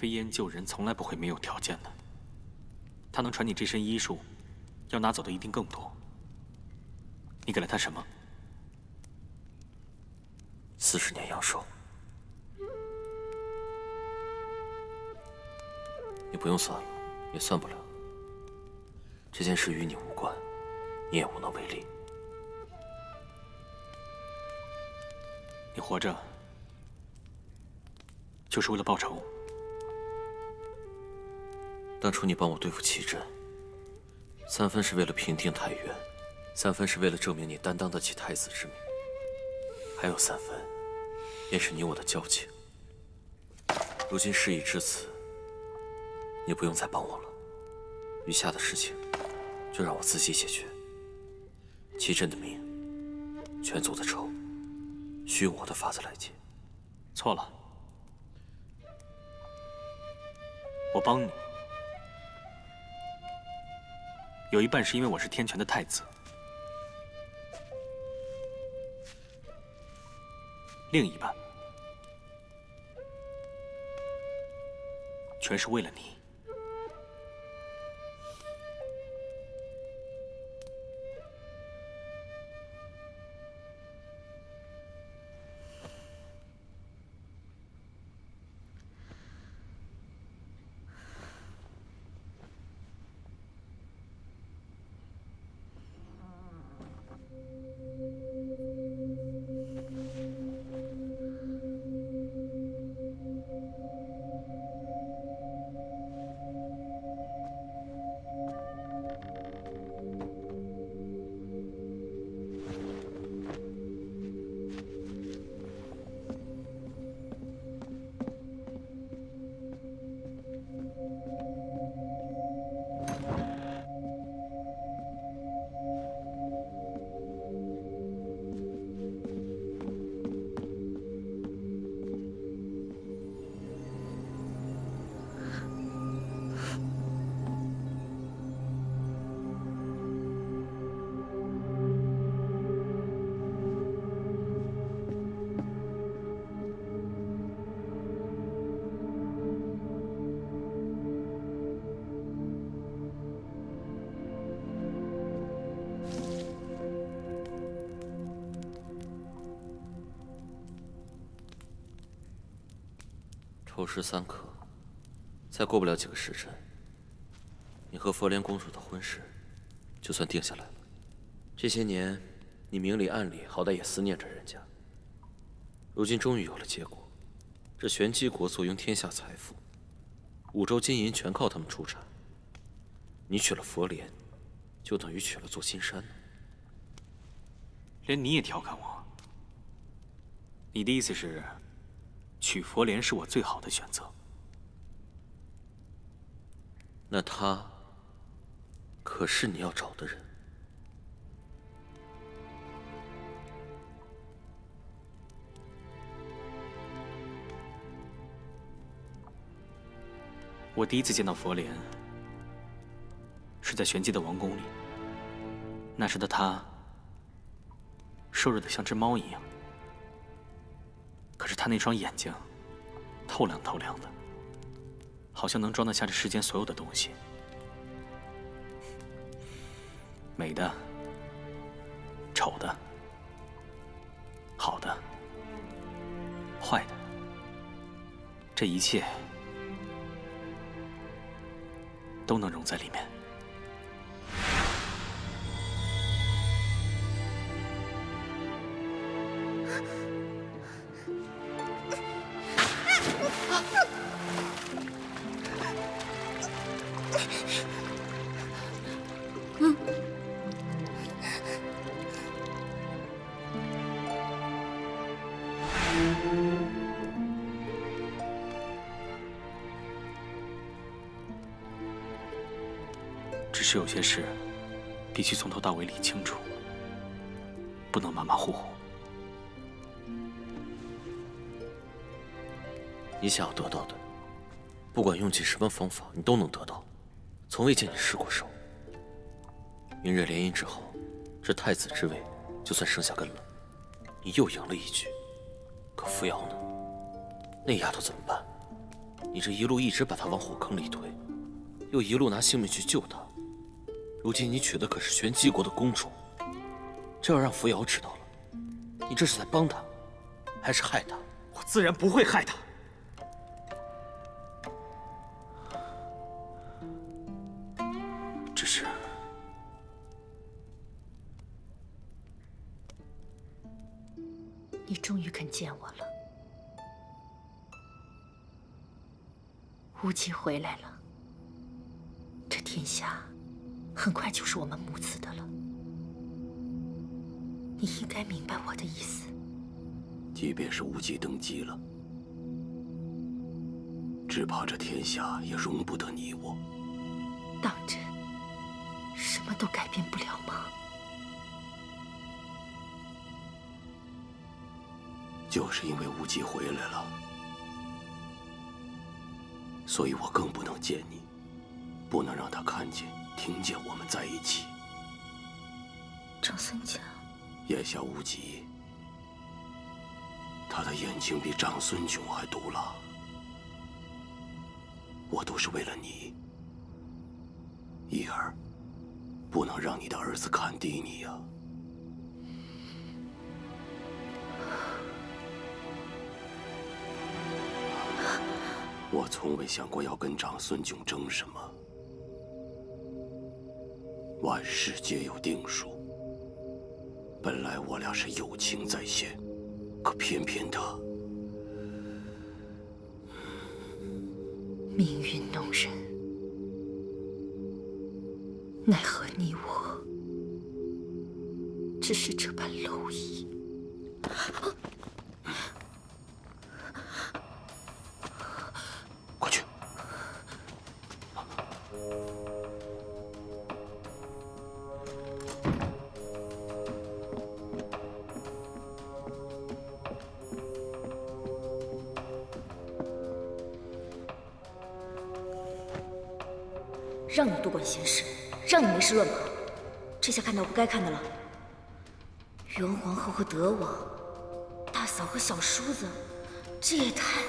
飞燕救人从来不会没有条件的。他能传你这身医术，要拿走的一定更多。你给了他什么？40年阳寿。你不用算了，也算不了。这件事与你无关，你也无能为力。你活着，就是为了报仇。当初你帮我对付齐震，3分是为了平定太原，3分是为了证明你担当得起太子之名，还有3分，便是你我的交情。如今事已至此，你不用再帮我了。余下的事情，就让我自己解决。齐震的命，全族的仇，需用我的法子来解。错了，我帮你，有一半是因为我是天权的太子，另一半全是为了你。丑时3刻，再过不了几个时辰，你和佛莲公主的婚事就算定下来了。这些年，你明里暗里好歹也思念着人家，如今终于有了结果。这玄机国坐拥天下财富，5州金银全靠他们出产。你娶了佛莲，就等于娶了座金山呢。连你也调侃我？你的意思是？娶佛莲是我最好的选择。那他可是你要找的人。我第一次见到佛莲，是在玄机的王宫里。那时的她，瘦弱的像只猫一样。可是他那双眼睛，透亮透亮的，好像能装得下这世间所有的东西，美的、丑的、好的、坏的，这一切都能融在里面。只是有些事必须从头到尾理清楚，不能马马虎虎。你想要得到的，不管用尽什么方法，你都能得到，从未见你失过手。明日联姻之后，这太子之位就算生下根了，你又赢了一局。可扶摇呢？那丫头怎么办？你这一路一直把他往火坑里推，又一路拿性命去救他。如今你娶的可是玄机国的公主，这要让扶摇知道了，你这是在帮他，还是害他？我自然不会害他。只是，你终于肯见我了。无极回来了，这天下很快就是我们母子的了。你应该明白我的意思。即便是无极登基了，只怕这天下也容不得你我。当真什么都改变不了吗？就是因为无极回来了，所以我更不能见你，不能让他看见、听见我们在一起。长孙家，眼下无极，他的眼睛比长孙炯还毒辣，我都是为了你，一儿，不能让你的儿子看低你呀。我从未想过要跟长孙炯争什么，万事皆有定数。本来我俩是友情在先，可偏偏他命运弄人，奈何你我只是这般蝼蚁。快去！让你多管闲事，让你没事乱跑，这下看到不该看的了。元皇后和德王，大嫂和小叔子，这也太……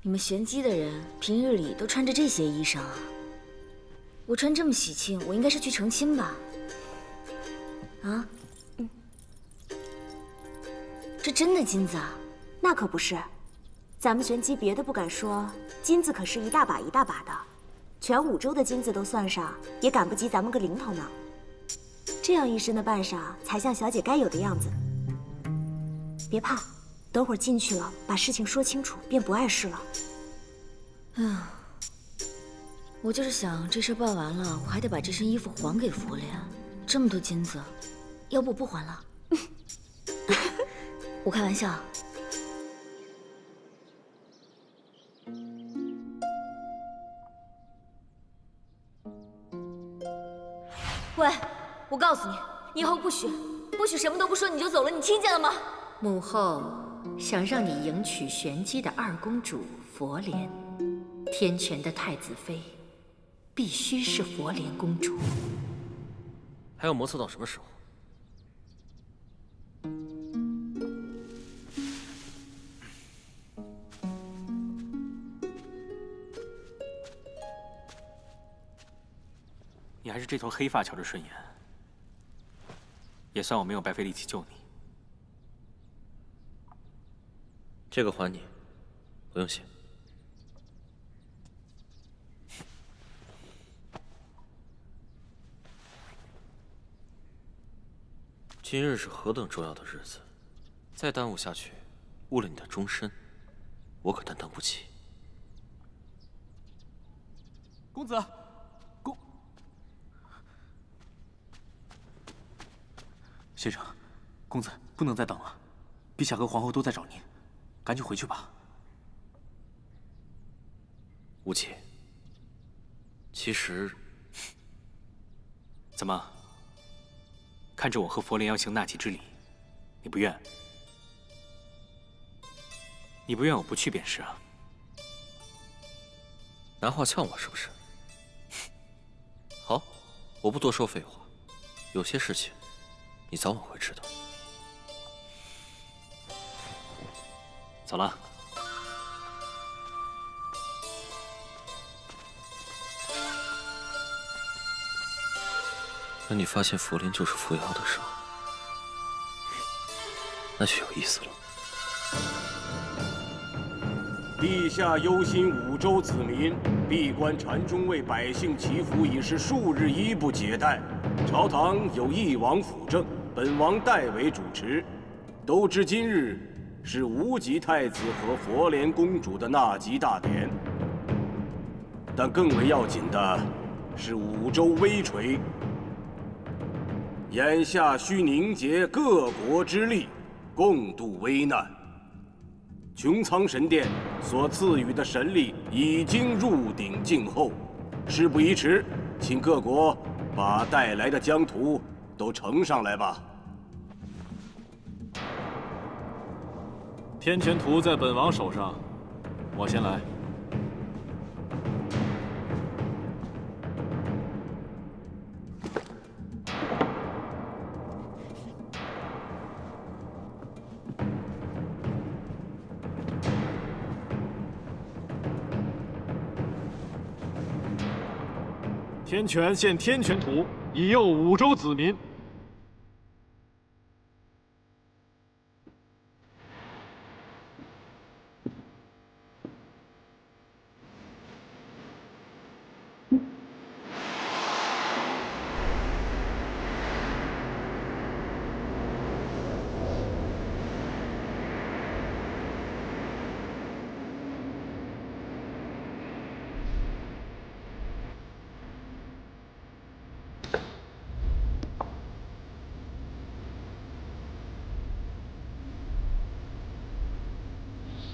你们玄机的人平日里都穿着这些衣裳啊？我穿这么喜庆，我应该是去成亲吧？啊？这真的金子啊？那可不是，咱们玄机别的不敢说，金子可是一大把一大把的，全五州的金子都算上，也赶不及咱们个零头呢。这样一身的扮上，才像小姐该有的样子。别怕，等会儿进去了，把事情说清楚，便不碍事了。哎呀，我就是想这事办完了，我还得把这身衣服还给佛莲。这么多金子，要不我不还了？我开玩笑。喂，我告诉你，以后不许什么都不说你就走了，你听见了吗？母后想让你迎娶玄机的二公主佛莲，天权的太子妃必须是佛莲公主。还要磨蹭到什么时候？你还是这头黑发瞧着顺眼，也算我没有白费力气救你。这个还你，不用谢。今日是何等重要的日子，再耽误下去，误了你的终身，我可担当不起。公子，先生，公子不能再等了，陛下和皇后都在找您，赶紧回去吧。无忌，其实，怎么？看着我和佛莲要行纳吉之礼，你不愿？你不愿我不去便是啊。拿话呛我是不是？好，我不多说废话，有些事情你早晚会知道。走了。等你发现佛莲就是扶摇的时候，那就有意思了。陛下忧心五州子民，闭关禅中为百姓祈福已是数日一不解待。朝堂有一王辅政，本王代为主持。都知今日是无极太子和佛莲公主的纳吉大典，但更为要紧的是五州危垂。眼下需凝结各国之力，共度危难。穹苍神殿所赐予的神力已经入鼎静候，事不宜迟，请各国把带来的疆土都呈上来吧。天权图在本王手上，我先来。天权现天权图，以佑五州子民。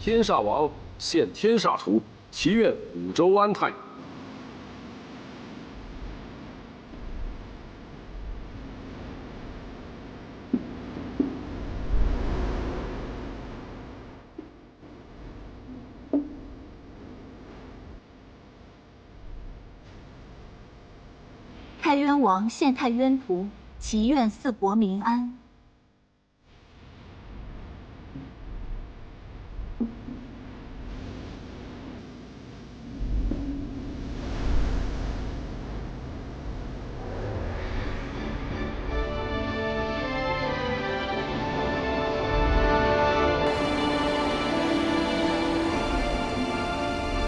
天煞王现天煞图，祈愿五州安泰。太渊王现太渊图，祈愿四国民安。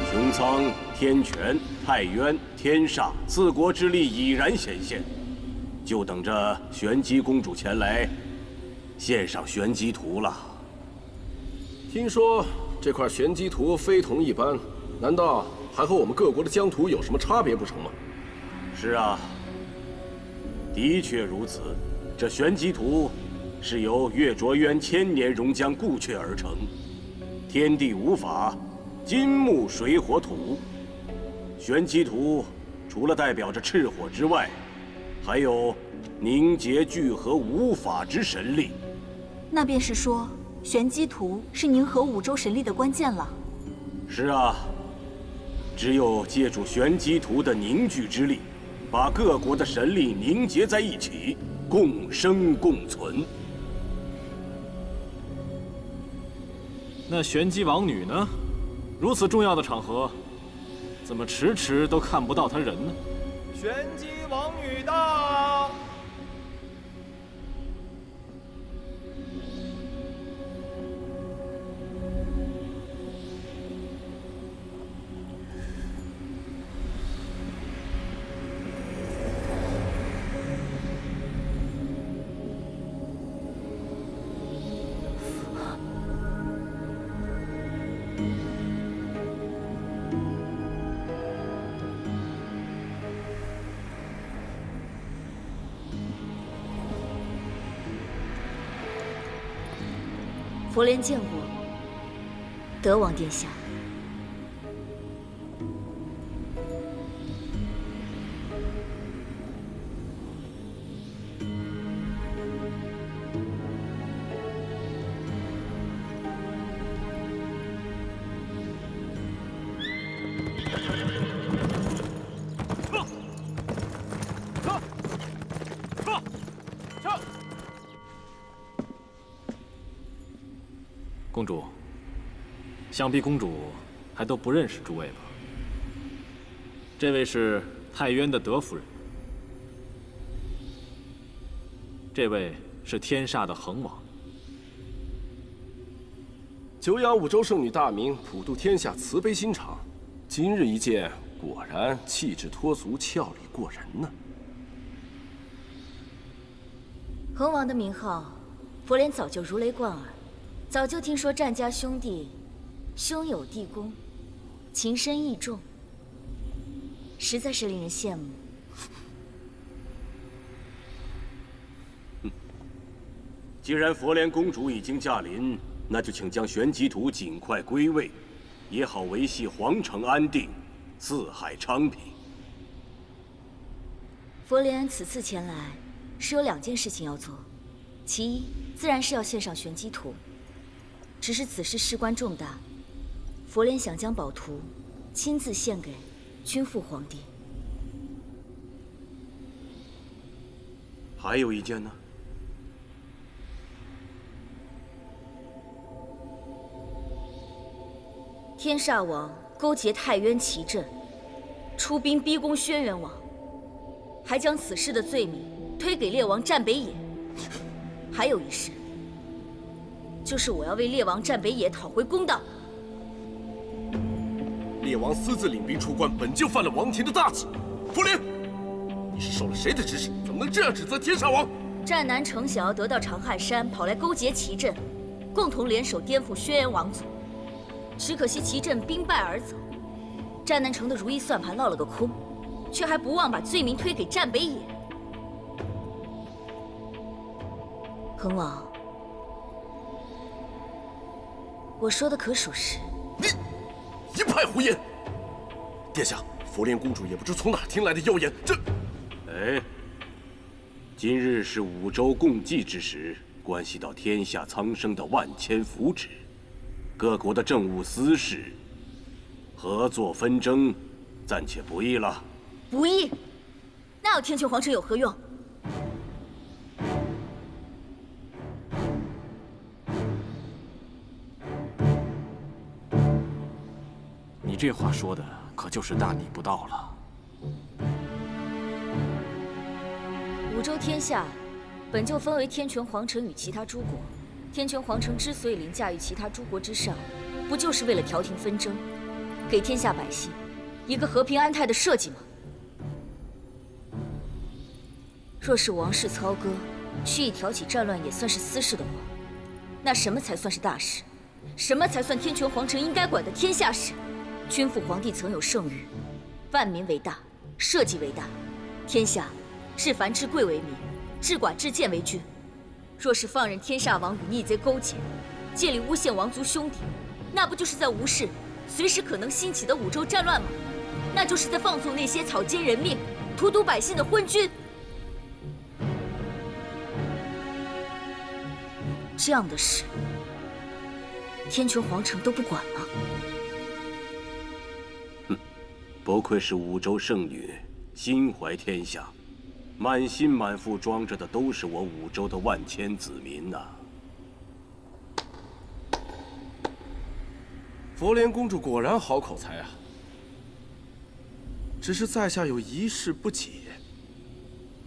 穹苍、天权、太渊、天煞四国之力已然显现，就等着玄机公主前来献上玄机图了。听说这块玄机图非同一般，难道还和我们各国的疆土有什么差别不成吗？是啊，的确如此。这玄机图是由月卓渊千年熔浆固淬而成，天地五法，金木水火土。玄机图除了代表着赤火之外，还有凝结聚合五法之神力。那便是说，玄机图是凝合五州神力的关键了。是啊，只有借助玄机图的凝聚之力，把各国的神力凝结在一起，共生共存。那玄机王女呢？如此重要的场合，怎么迟迟都看不到她人呢？玄机王女到！佛莲见过德王殿下。公主，想必公主还都不认识诸位吧？这位是太渊的德夫人，这位是天煞的恒王。久仰五州圣女大名，普渡天下，慈悲心肠。今日一见，果然气质脱俗，俏丽过人呢。恒王的名号，佛莲早就如雷贯耳。 早就听说战家兄弟兄友弟恭，情深义重，实在是令人羡慕。既然佛莲公主已经驾临，那就请将玄机图尽快归位，也好维系皇城安定，四海昌平。佛莲此次前来是有2件事情要做，其一自然是要献上玄机图。 只是此事事关重大，佛莲想将宝图亲自献给君父皇帝。还有一件呢？天煞王勾结太渊奇阵，出兵逼宫轩辕王，还将此事的罪名推给烈王战北野。还有一事。 就是我要为烈王战北野讨回公道。烈王私自领兵出关，本就犯了王庭的大忌。佛莲，你是受了谁的指使？怎么能这样指责天煞王？战南城想要得到长汉山，跑来勾结奇阵，共同联手颠覆轩辕王族。只可惜奇阵兵败而走，战南城的如意算盘落了个空，却还不忘把罪名推给战北野。恒王。 我说的可属实？你一派胡言！殿下，佛莲公主也不知从哪听来的妖言，这……哎，今日是五州共济之时，关系到天下苍生的万千福祉，各国的政务私事，合作纷争，暂且不议了。不议？那要天穹皇城有何用？ 你这话说的可就是大逆不道了。五州天下本就分为天穹皇城与其他诸国，天穹皇城之所以凌驾于其他诸国之上，不就是为了调停纷争，给天下百姓一个和平安泰的社稷吗？若是王室操戈，蓄意挑起战乱也算是私事的话，那什么才算是大事？什么才算天穹皇城应该管的天下事？ 君父皇帝曾有圣谕：“万民为大，社稷为大。天下至凡至贵为民，至寡至贱为君。若是放任天煞王与逆贼勾结，借力诬陷王族兄弟，那不就是在无视随时可能兴起的五州战乱吗？那就是在放纵那些草菅人命、荼毒百姓的昏君。这样的事，天穹皇城都不管吗？” 不愧是五州圣女，心怀天下，满心满腹装着的都是我五州的万千子民呐。佛莲公主果然好口才啊！只是在下有一事不解：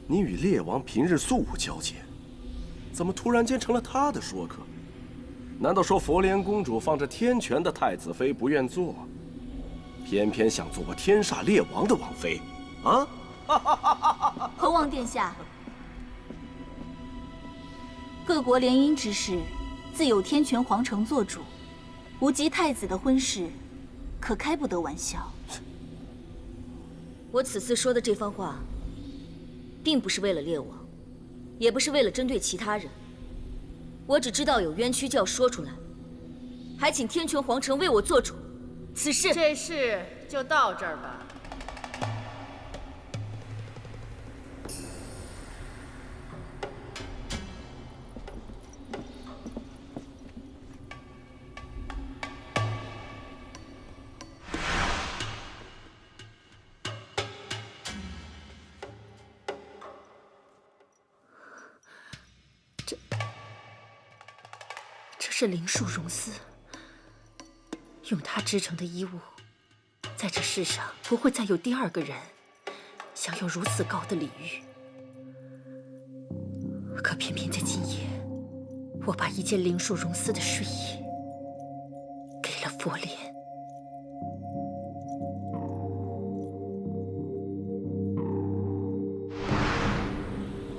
你与烈王平日素无交接，怎么突然间成了他的说客？难道说佛莲公主放着天权的太子妃不愿做？ 偏偏想做我天煞烈王的王妃，啊！恒王殿下，各国联姻之事，自有天权皇城做主，无极太子的婚事，可开不得玩笑。我此次说的这番话，并不是为了烈王，也不是为了针对其他人。我只知道有冤屈就要说出来，还请天泉皇城为我做主。此事，这事就到这儿吧。这是灵树绒丝。 用它织成的衣物，在这世上不会再有第二个人享有如此高的礼遇。可偏偏在今夜，我把一件灵树绒丝的睡衣给了佛莲。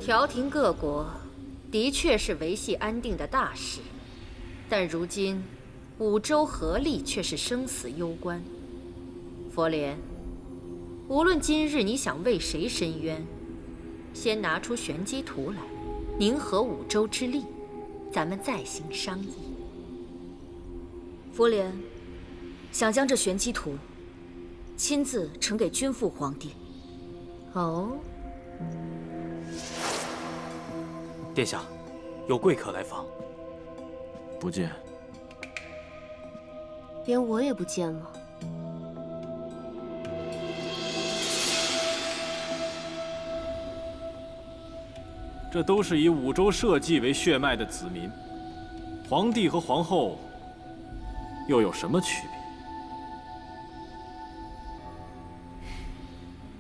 调停各国，的确是维系安定的大事，但如今。 五州合力却是生死攸关。佛莲，无论今日你想为谁伸冤，先拿出玄机图来，凝合五州之力，咱们再行商议。佛莲想将这玄机图亲自呈给君父皇帝。哦，殿下，有贵客来访。不见。 连我也不见了。这都是以五州社稷为血脉的子民，皇帝和皇后又有什么区别？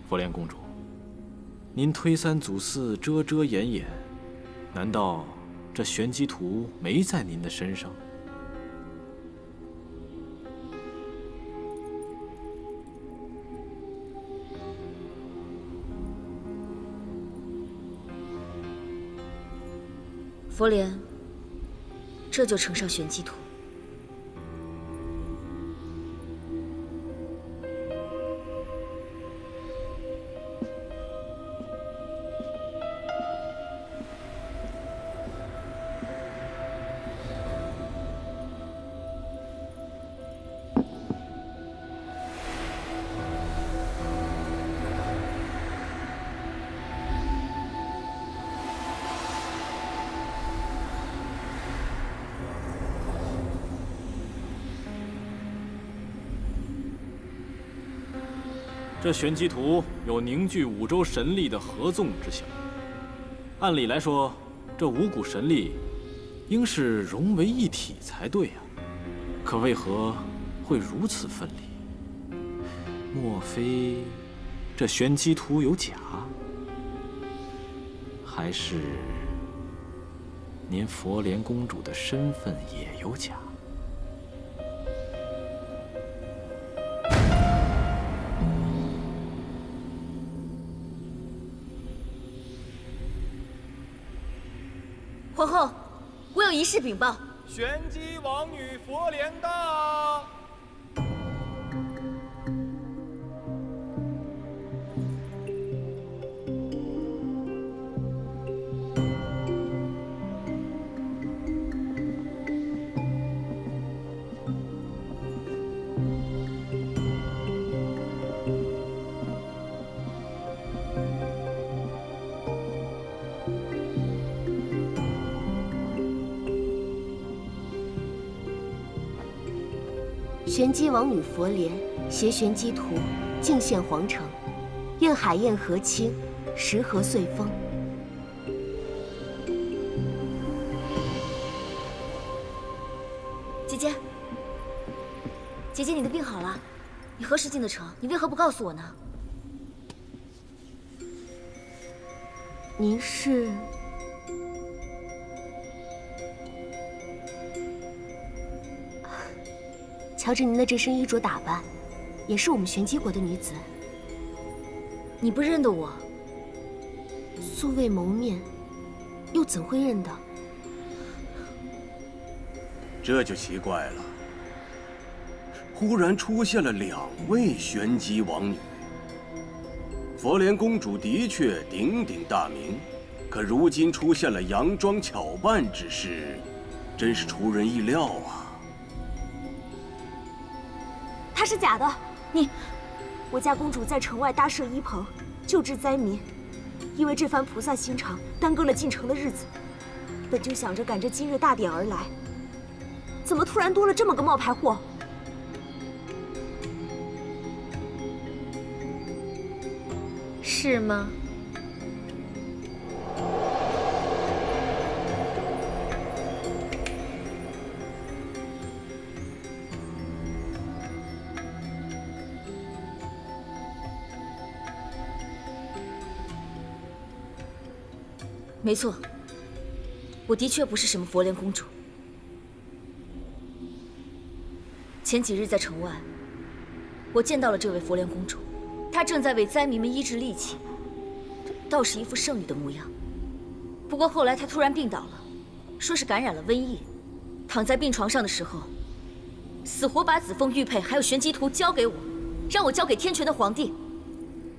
佛莲公主，您推三阻四，遮遮掩掩，难道这玄机图没在您的身上？ 佛莲，这就呈上玄机图。这玄机图有凝聚五州神力的合纵之效。按理来说，这五股神力应是融为一体才对啊，可为何会如此分离？莫非这玄机图有假？还是您佛莲公主的身份也有假？ 皇后，我有一事禀报。玄机王女佛莲到。玄机王女佛莲携玄机图进献皇城，愿海晏河清，时和岁丰。姐姐，姐姐，你的病好了，你何时进的城？你为何不告诉我呢？您是？ 瞧着您的这身衣着打扮，也是我们玄机国的女子。你不认得我？素未谋面，又怎会认得？这就奇怪了。忽然出现了2位玄机王女。佛莲公主的确鼎鼎大名，可如今出现了佯装巧扮之事，真是出人意料啊。是假的。我家公主在城外搭设医棚，救治灾民，因为这番菩萨心肠，耽搁了进城的日子。本就想着赶着今日大典而来，怎么突然多了这么个冒牌货？是吗？没错，我的确不是什么佛莲公主。前几日在城外，我见到了这位佛莲公主，她正在为灾民们医治戾气，倒是一副圣女的模样。不过后来她突然病倒了，说是感染了瘟疫，躺在病床上的时候，死活把紫凤玉佩还有玄机图交给我，让我交给天权的皇帝。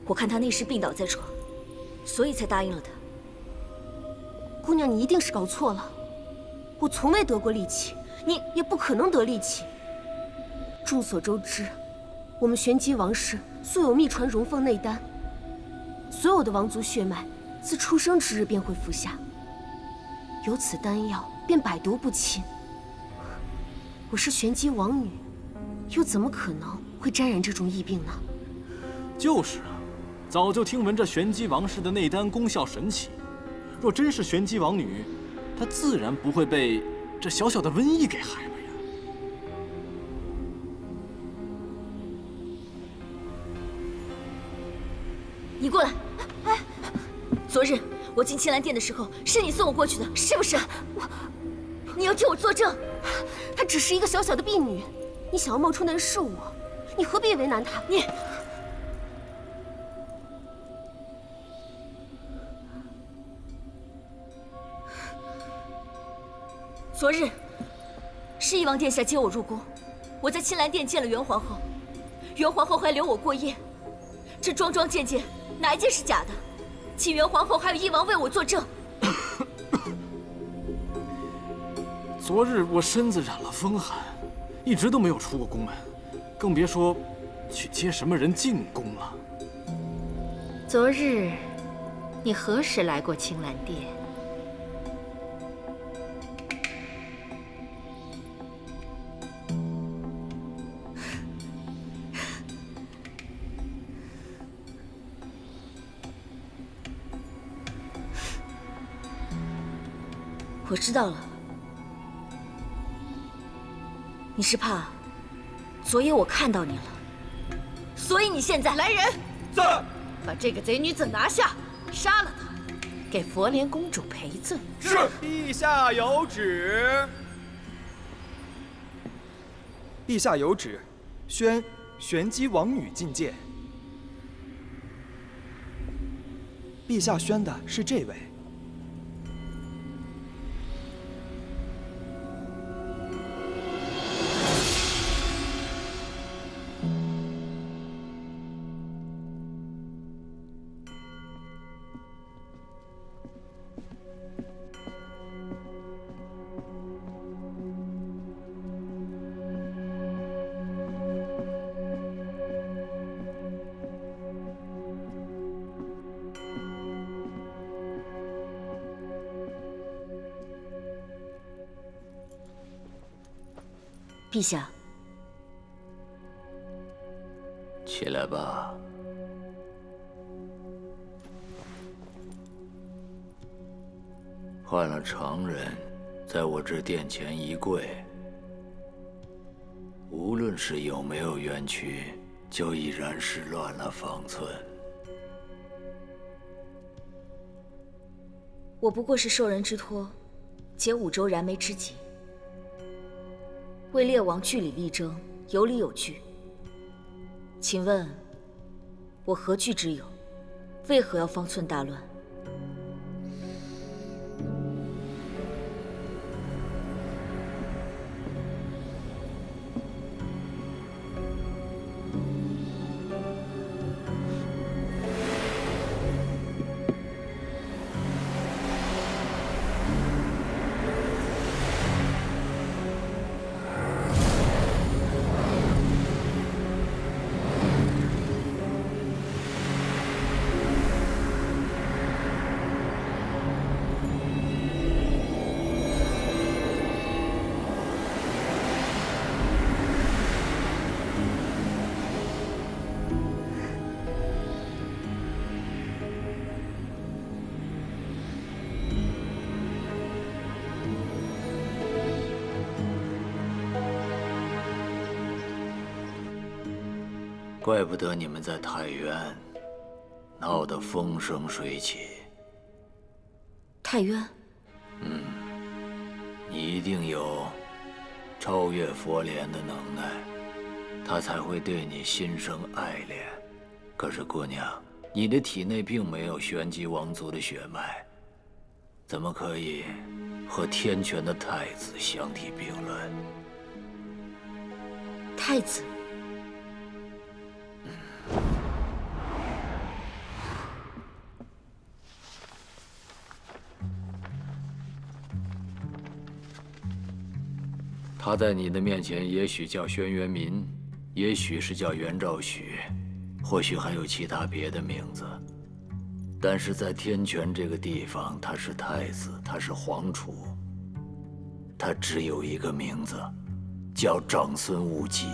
我看她那时病倒在床，所以才答应了她。姑娘，你一定是搞错了。我从未得过戾气，你也不可能得戾气。众所周知，我们玄机王室素有秘传荣凤内丹，所有的王族血脉自出生之日便会服下，有此丹药便百毒不侵。我是玄机王女，又怎么可能会沾染这种疫病呢？就是啊，早就听闻这玄机王氏的内丹功效神奇。若真是玄机王女，她自然不会被这小小的瘟疫给害了呀。你过来！哎，昨日我进青兰殿的时候，是你送我过去的，是不是？你要替我作证。她只是一个小小的婢女，你想要冒充的人是我，你何必为难她？你。昨日，是翼王殿下接我入宫，我在青兰殿见了元皇后，元皇后还留我过夜。这桩桩件件，哪一件是假的？请元皇后还有翼王为我作证。昨日我身子染了风寒，一直都没有出过宫门，更别说去接什么人进宫了。昨日，你何时来过青兰殿？我知道了，你是怕昨夜我看到你了，所以你现在来人，在，把这个贼女子拿下，杀了她，给佛莲公主赔罪。是，陛下有旨。陛下有旨，宣玄机王女觐见。陛下宣的是这位。陛下，起来吧。换了常人，在我这殿前一跪，无论是有没有冤屈，就已然是乱了方寸。我不过是受人之托，解五州燃眉之急。为列王据理力争，有理有据。请问，我何据之有？为何要方寸大乱？怪不得你们在太原闹得风生水起。太渊，你一定有超越佛莲的能耐，他才会对你心生爱恋。可是姑娘，你的体内并没有玄机王族的血脉，怎么可以和天权的太子相提并论？太子。他在你的面前也许叫轩辕民，也许是叫袁兆许，或许还有其他别的名字。但是在天权这个地方，他是太子，他是皇储，他只有一个名字，叫长孙无忌。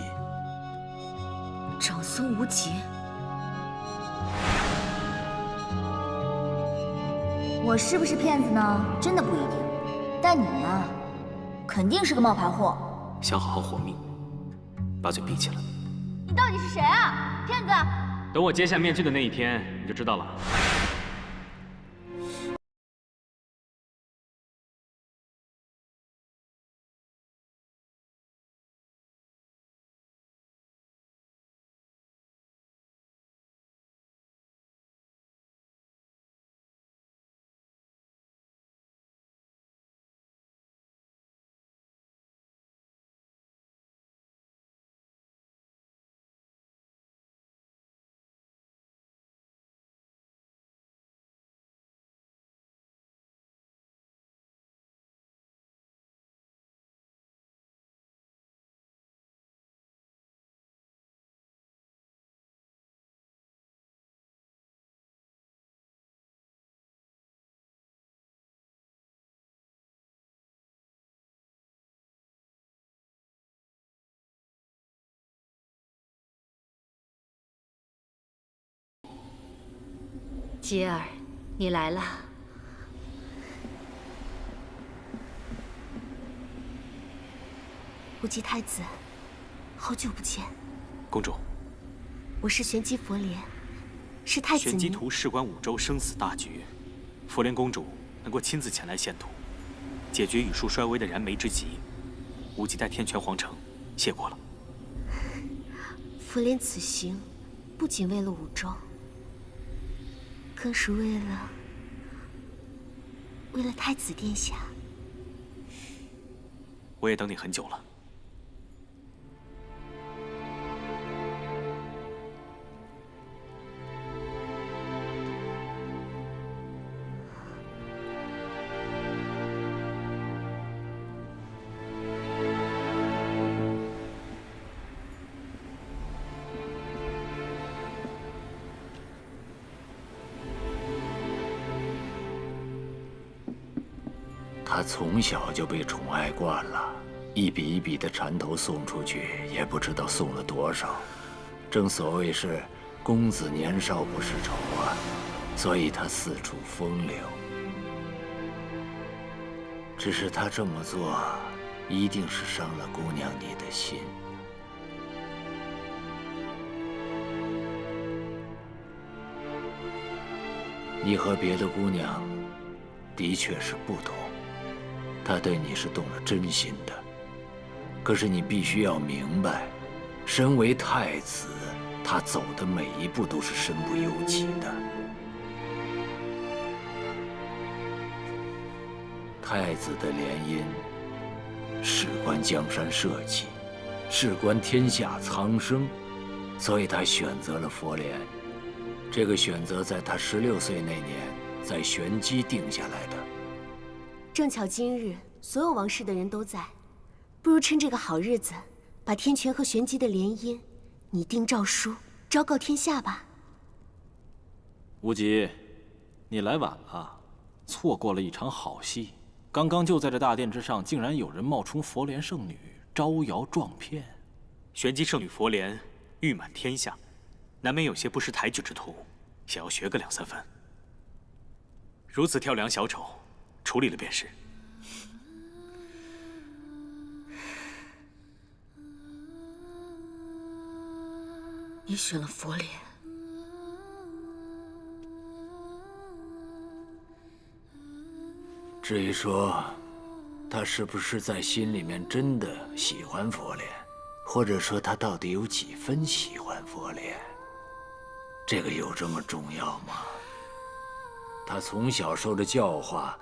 长孙无忌。我是不是骗子呢？真的不一定。但你呀，肯定是个冒牌货。想好好活命，把嘴闭起来。你到底是谁啊？骗子！等我揭下面具的那一天，你就知道了。杰儿，你来了。无极太子，好久不见。公主，我是玄机佛莲，是太子您。玄机图事关五州生死大局，佛莲公主能够亲自前来献图，解决羽树衰微的燃眉之急，无忌在天泉皇城谢过了。佛莲此行，不仅为了五州。更是为了太子殿下。我也等你很久了。他从小就被宠爱惯了，一笔一笔的缠头送出去，也不知道送了多少。正所谓是公子年少不识愁啊，所以他四处风流。只是他这么做，一定是伤了姑娘你的心。你和别的姑娘的确是不同。他对你是动了真心的，可是你必须要明白，身为太子，他走的每一步都是身不由己的。太子的联姻，事关江山社稷，事关天下苍生，所以他选择了佛莲。这个选择在他16岁那年，在玄机定下来的。正巧今日所有王室的人都在，不如趁这个好日子，把天权和玄机的联姻拟定诏书，昭告天下吧。无极，你来晚了，错过了一场好戏。刚刚就在这大殿之上，竟然有人冒充佛莲圣女，招摇撞骗。玄机圣女佛莲誉满天下，难免有些不识抬举之徒，想要学个2、3分。如此跳梁小丑，处理了便是。你选了佛莲，至于说他是不是在心里面真的喜欢佛莲，或者说他到底有几分喜欢佛莲，这个有这么重要吗？他从小受的教化，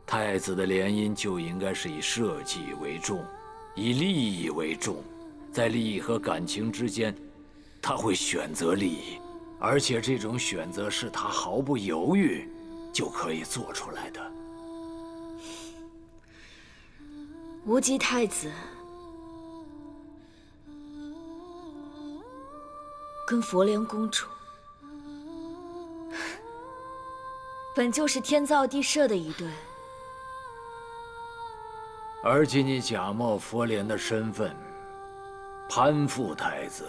太子的联姻就应该是以社稷为重，以利益为重，在利益和感情之间，他会选择利益，而且这种选择是他毫不犹豫就可以做出来的。无极太子跟佛莲公主本就是天造地设的一对，而今你假冒佛莲的身份，攀附太子，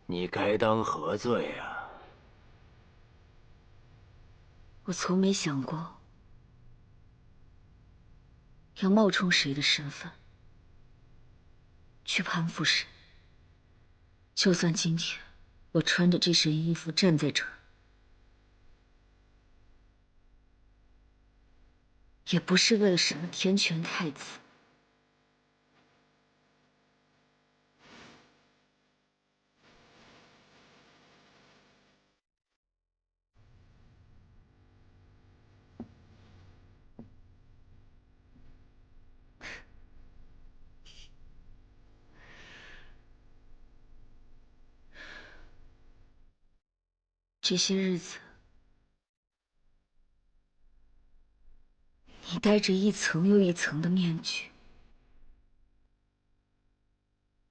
你该当何罪啊？我从没想过要冒充谁的身份去攀附谁。就算今天我穿着这身衣服站在这儿，也不是为了什么天权太子。这些日子，你戴着一层又一层的面具，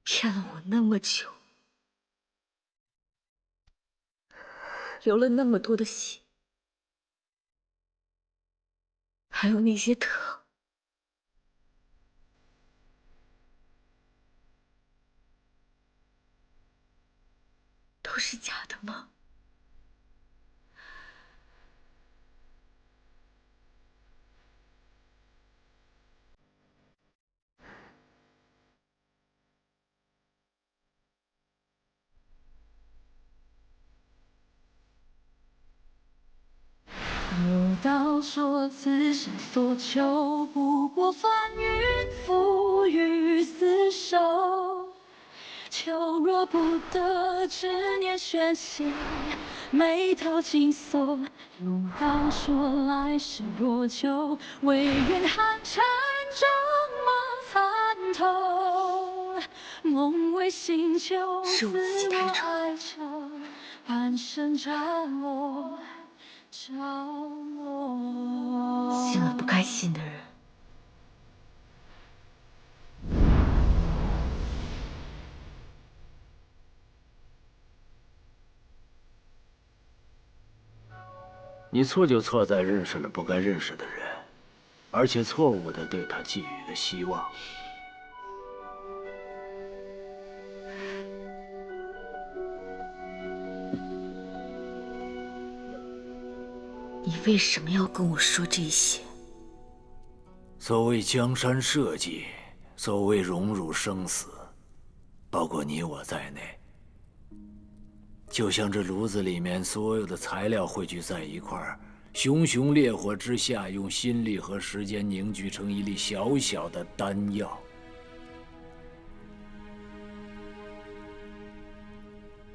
骗了我那么久，流了那么多的血，还有那些疼，都是假的吗？有道说此生所求不过翻云覆雨厮守，求若不得，执念悬心，眉头紧锁。有道说来世若久，唯愿寒蝉终莫参透。梦为新旧，似我哀愁，半生着落。信了不该信的人，你错就错在认识了不该认识的人，而且错误地对他寄予了希望。你为什么要跟我说这些？所谓江山社稷，所谓荣辱生死，包括你我在内，就像这炉子里面所有的材料汇聚在一块儿，熊熊烈火之下，用心力和时间凝聚成一粒小小的丹药。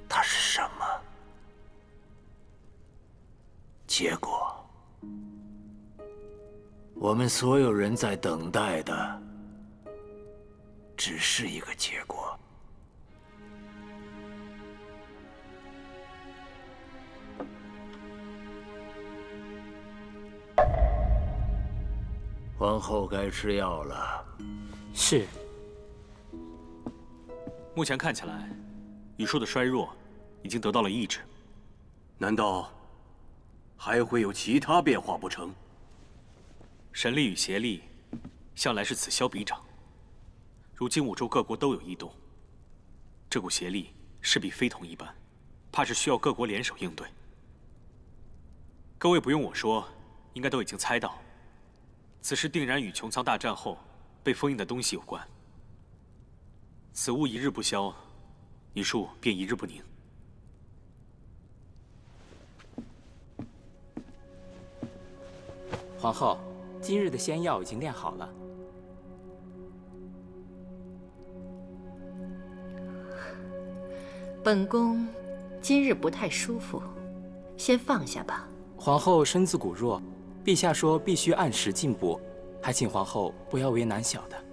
它是什么？结果。我们所有人在等待的，只是一个结果。皇后该吃药了。是。目前看起来，雨树的衰弱已经得到了抑制。难道还会有其他变化不成？神力与邪力，向来是此消彼长。如今五洲各国都有异动，这股邪力势必非同一般，怕是需要各国联手应对。各位不用我说，应该都已经猜到，此事定然与穹苍大战后被封印的东西有关。此物一日不消，你术便一日不宁。皇后，今日的仙药已经炼好了。本宫今日不太舒服，先放下吧。皇后身子骨弱，陛下说必须按时进补，还请皇后不要为难小的。